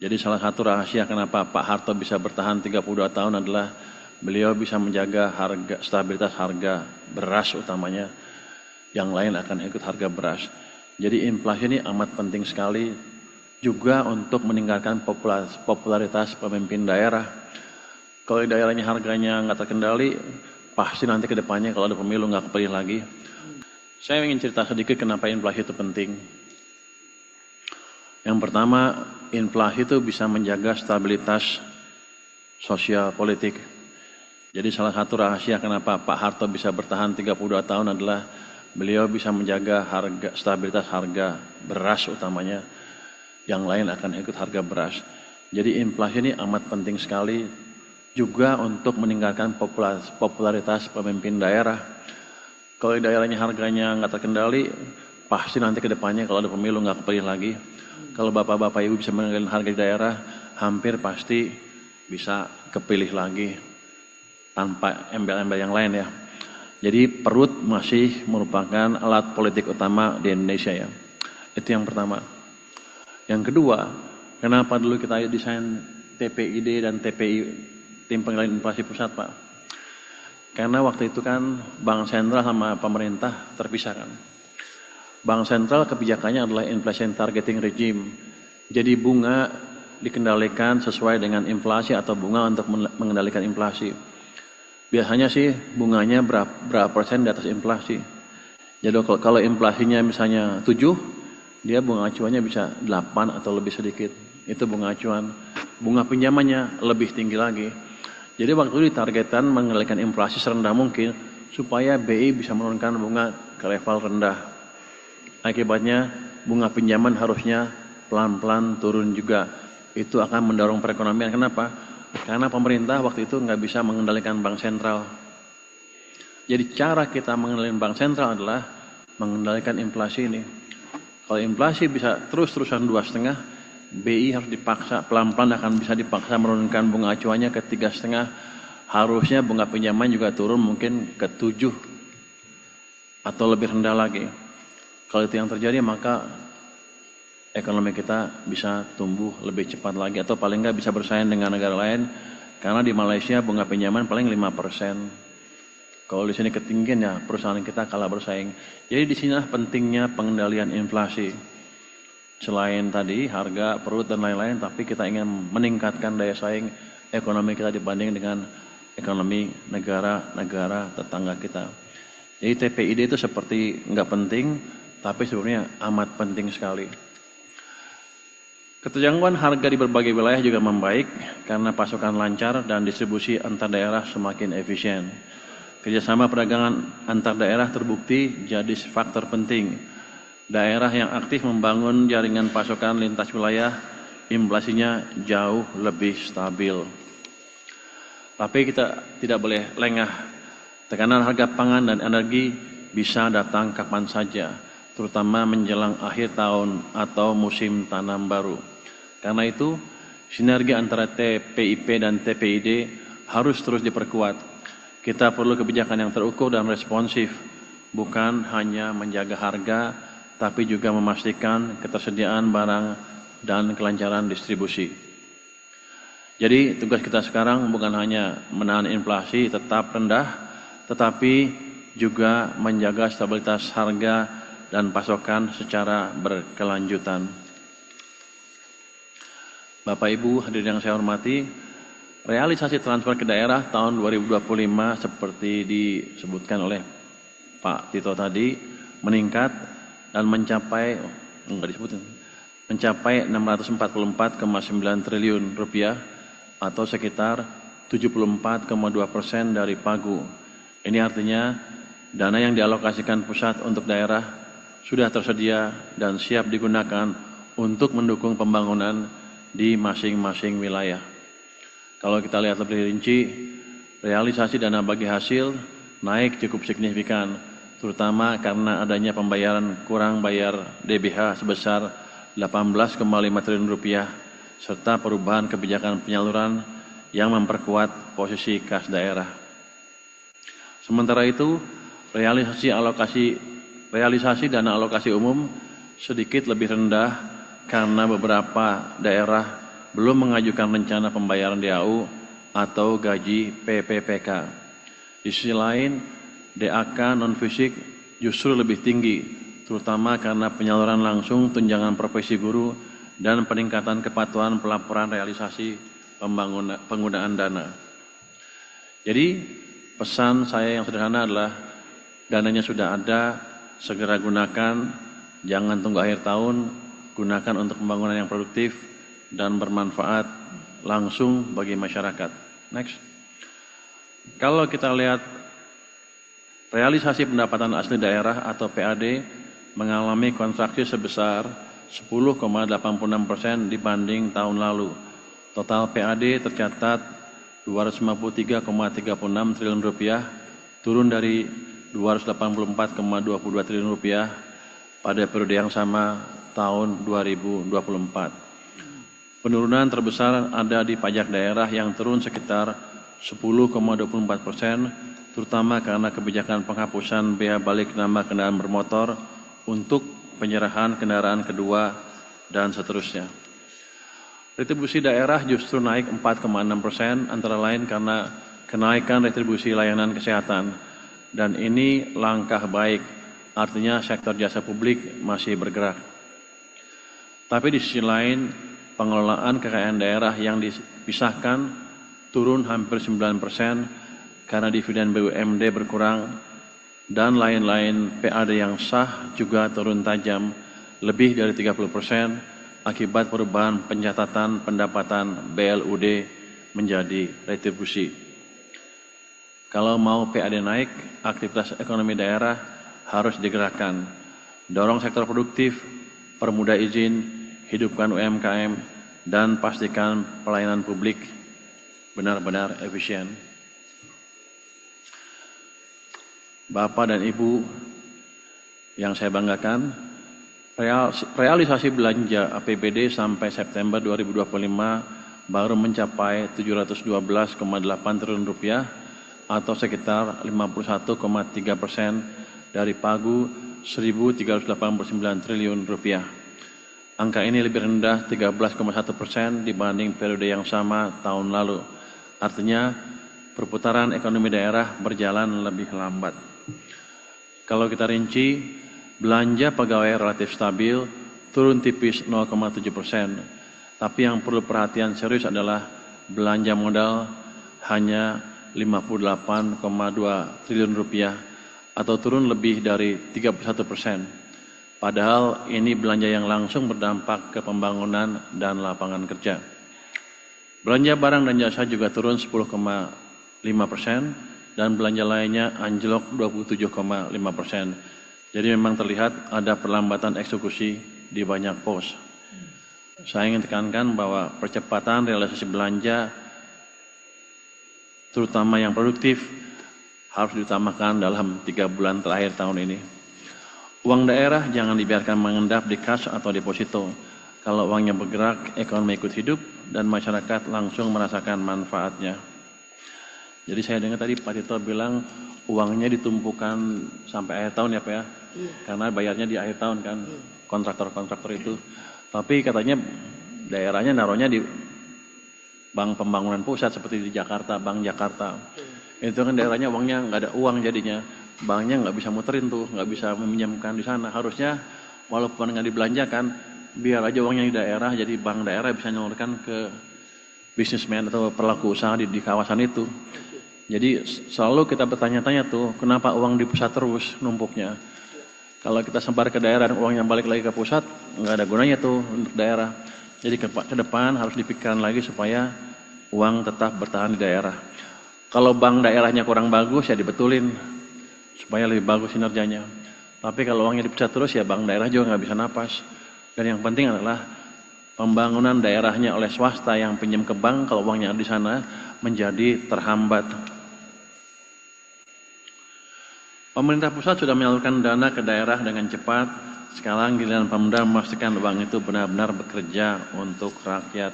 Jadi salah satu rahasia kenapa Pak Harto bisa bertahan 32 tahun adalah beliau bisa menjaga stabilitas harga beras utamanya. Yang lain akan ikut harga beras. Jadi inflasi ini amat penting sekali juga untuk meningkatkan popularitas pemimpin daerah. Kalau di daerahnya harganya nggak terkendali, pasti nanti ke depannya kalau ada pemilu nggak kepilih lagi. Saya ingin cerita sedikit kenapa inflasi itu penting. Yang pertama, inflasi itu bisa menjaga stabilitas sosial politik. Jadi salah satu rahasia kenapa Pak Harto bisa bertahan 32 tahun adalah beliau bisa menjaga stabilitas harga beras utamanya. Yang lain akan ikut harga beras. Jadi inflasi ini amat penting sekali juga untuk meningkatkan popularitas pemimpin daerah. Kalau di daerahnya harganya nggak terkendali, pasti nanti ke depannya kalau ada pemilu nggak kepilih lagi. Kalau bapak-bapak ibu bisa mengendalikan harga di daerah, hampir pasti bisa kepilih lagi tanpa embel-embel yang lain ya. Jadi perut masih merupakan alat politik utama di Indonesia ya. Itu yang pertama. Yang kedua, kenapa dulu kita desain TPID dan TPI, Tim Pengendalian Inflasi Pusat Pak? Karena waktu itu kan Bank Sentral sama pemerintah terpisahkan. Bank Sentral kebijakannya adalah inflation targeting regime. Jadi bunga dikendalikan sesuai dengan inflasi atau bunga untuk mengendalikan inflasi. Biasanya sih bunganya berapa persen di atas inflasi. Jadi kalau inflasinya misalnya 7, dia bunga acuannya bisa 8 atau lebih sedikit. Itu bunga acuan. Bunga pinjamannya lebih tinggi lagi. Jadi waktu itu ditargetkan mengendalikan inflasi serendah mungkin supaya BI bisa menurunkan bunga ke level rendah. Akibatnya bunga pinjaman harusnya pelan-pelan turun juga. Itu akan mendorong perekonomian. Kenapa? Karena pemerintah waktu itu nggak bisa mengendalikan bank sentral. Jadi cara kita mengendalikan bank sentral adalah mengendalikan inflasi ini. Kalau inflasi bisa terus-terusan 2,5, BI harus dipaksa, pelan-pelan akan bisa dipaksa menurunkan bunga acuannya ke 3,5. Harusnya bunga pinjaman juga turun mungkin ke 7 atau lebih rendah lagi. Kalau itu yang terjadi maka ekonomi kita bisa tumbuh lebih cepat lagi atau paling nggak bisa bersaing dengan negara lain. Karena di Malaysia bunga pinjaman paling 5%. Kalau di sini ketinggian ya perusahaan kita kalah bersaing. Jadi di sinilah pentingnya pengendalian inflasi. Selain tadi harga, perut dan lain-lain, tapi kita ingin meningkatkan daya saing ekonomi kita dibanding dengan ekonomi negara-negara tetangga kita. Jadi TPID itu seperti nggak penting, tapi sebenarnya amat penting sekali. Keterjangkauan harga di berbagai wilayah juga membaik karena pasokan lancar dan distribusi antar daerah semakin efisien. Kerjasama perdagangan antar daerah terbukti jadi faktor penting. Daerah yang aktif membangun jaringan pasokan lintas wilayah, inflasinya jauh lebih stabil. Tapi kita tidak boleh lengah. Tekanan harga pangan dan energi bisa datang kapan saja, terutama menjelang akhir tahun atau musim tanam baru. Karena itu, sinergi antara TPIP dan TPID harus terus diperkuat. Kita perlu kebijakan yang terukur dan responsif, bukan hanya menjaga harga, tapi juga memastikan ketersediaan barang dan kelancaran distribusi. Jadi tugas kita sekarang bukan hanya menahan inflasi tetap rendah, tetapi juga menjaga stabilitas harga dan pasokan secara berkelanjutan. Bapak Ibu hadirin yang saya hormati, realisasi transfer ke daerah tahun 2025 seperti disebutkan oleh Pak Tito tadi meningkat dan mencapai 644,9 triliun rupiah atau sekitar 74,2% dari pagu. Ini artinya dana yang dialokasikan pusat untuk daerah sudah tersedia dan siap digunakan untuk mendukung pembangunan di masing-masing wilayah. Kalau kita lihat lebih rinci, realisasi dana bagi hasil naik cukup signifikan, terutama karena adanya pembayaran kurang bayar DBH sebesar 18,5 triliun rupiah, serta perubahan kebijakan penyaluran yang memperkuat posisi kas daerah. Sementara itu, realisasi dana alokasi umum sedikit lebih rendah karena beberapa daerah belum mengajukan rencana pembayaran DAU atau gaji PPPK. Di sisi lain, DAK non-fisik justru lebih tinggi, terutama karena penyaluran langsung tunjangan profesi guru dan peningkatan kepatuhan pelaporan realisasi penggunaan dana. Jadi pesan saya yang sederhana adalah dananya sudah ada, segera gunakan, jangan tunggu akhir tahun, gunakan untuk pembangunan yang produktif dan bermanfaat langsung bagi masyarakat. Next. Kalau kita lihat realisasi pendapatan asli daerah atau PAD mengalami kontraksi sebesar 10,86% dibanding tahun lalu. Total PAD tercatat 253,36 triliun rupiah, turun dari 284,22 triliun rupiah pada periode yang sama tahun 2024. Penurunan terbesar ada di pajak daerah yang turun sekitar 10,24%, terutama karena kebijakan penghapusan bea balik nama kendaraan bermotor untuk penyerahan kendaraan kedua dan seterusnya. Retribusi daerah justru naik 4,6%, antara lain karena kenaikan retribusi layanan kesehatan. Dan ini langkah baik, artinya sektor jasa publik masih bergerak. Tapi di sisi lain, pengelolaan kekayaan daerah yang dipisahkan turun hampir 9% karena dividen BUMD berkurang dan lain-lain. PAD yang sah juga turun tajam, lebih dari 30% akibat perubahan pencatatan pendapatan BLUD menjadi retribusi. Kalau mau PAD naik, aktivitas ekonomi daerah harus digerakkan. Dorong sektor produktif, permudah izin, hidupkan UMKM, dan pastikan pelayanan publik benar-benar efisien. Bapak dan Ibu yang saya banggakan, realisasi belanja APBD sampai September 2025 baru mencapai 712,8 triliun rupiah atau sekitar 51,3% dari pagu 1.389 triliun rupiah. Angka ini lebih rendah 13,1% dibanding periode yang sama tahun lalu. Artinya perputaran ekonomi daerah berjalan lebih lambat. Kalau kita rinci, belanja pegawai relatif stabil, turun tipis 0,7%. Tapi yang perlu perhatian serius adalah belanja modal hanya 58,2 triliun rupiah atau turun lebih dari 31%. Padahal ini belanja yang langsung berdampak ke pembangunan dan lapangan kerja. Belanja barang dan jasa juga turun 10,5% dan belanja lainnya anjlok 27,5%. Jadi memang terlihat ada perlambatan eksekusi di banyak pos. Saya ingin tekankan bahwa percepatan realisasi belanja, terutama yang produktif, harus diutamakan dalam 3 bulan terakhir tahun ini. Uang daerah jangan dibiarkan mengendap di kas atau deposito. Kalau uangnya bergerak, ekonomi ikut hidup dan masyarakat langsung merasakan manfaatnya. Jadi saya dengar tadi Pak Tito bilang uangnya ditumpukan sampai akhir tahun ya Pak ya? Karena bayarnya di akhir tahun kan, kontraktor-kontraktor itu. Tapi katanya daerahnya naruhnya di bank pembangunan pusat seperti di Jakarta, Bank Jakarta. Itu kan daerahnya uangnya nggak ada uang jadinya. Banknya nggak bisa muterin tuh, nggak bisa meminjamkan di sana. Harusnya walaupun nggak dibelanjakan, biar aja uangnya di daerah, jadi bank daerah bisa nyalurkan ke bisnismen atau pelaku usaha di kawasan itu. Jadi selalu kita bertanya-tanya tuh, kenapa uang di pusat terus numpuknya? Kalau kita sebar ke daerah dan uangnya balik lagi ke pusat, nggak ada gunanya tuh untuk daerah. Jadi ke depan harus dipikirkan lagi supaya uang tetap bertahan di daerah. Kalau bank daerahnya kurang bagus ya dibetulin supaya lebih bagus kinerjanya. Tapi kalau uangnya di pusat terus ya bank daerah juga nggak bisa napas. Dan yang penting adalah pembangunan daerahnya oleh swasta yang pinjam ke bank, kalau uangnya di sana menjadi terhambat. Pemerintah pusat sudah menyalurkan dana ke daerah dengan cepat. Sekarang giliran Pemda memastikan uang itu benar-benar bekerja untuk rakyat.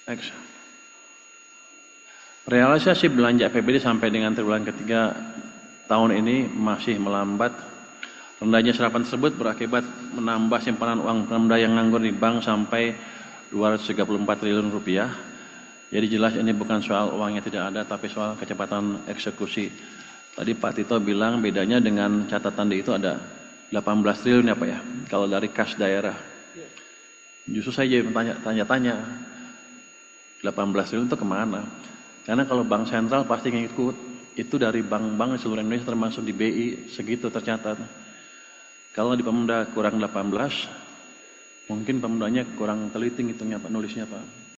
Next. Realisasi belanja APBD sampai dengan triwulan ketiga tahun ini masih melambat. Rendahnya serapan tersebut berakibat menambah simpanan uang Pemda yang nganggur di bank sampai 234 triliun rupiah. Jadi jelas ini bukan soal uangnya tidak ada, tapi soal kecepatan eksekusi. Tadi Pak Tito bilang bedanya dengan catatan di itu ada 18 triliun ya Pak ya, kalau dari kas daerah. Justru saya jadi tanya-tanya, 18 triliun itu kemana? Karena kalau bank sentral pasti ngikut, itu dari bank-bank di seluruh Indonesia termasuk di BI, segitu tercatat. Kalau di Pemda kurang 18, mungkin Pemdanya kurang teliti ngitungnya Pak, nulisnya Pak.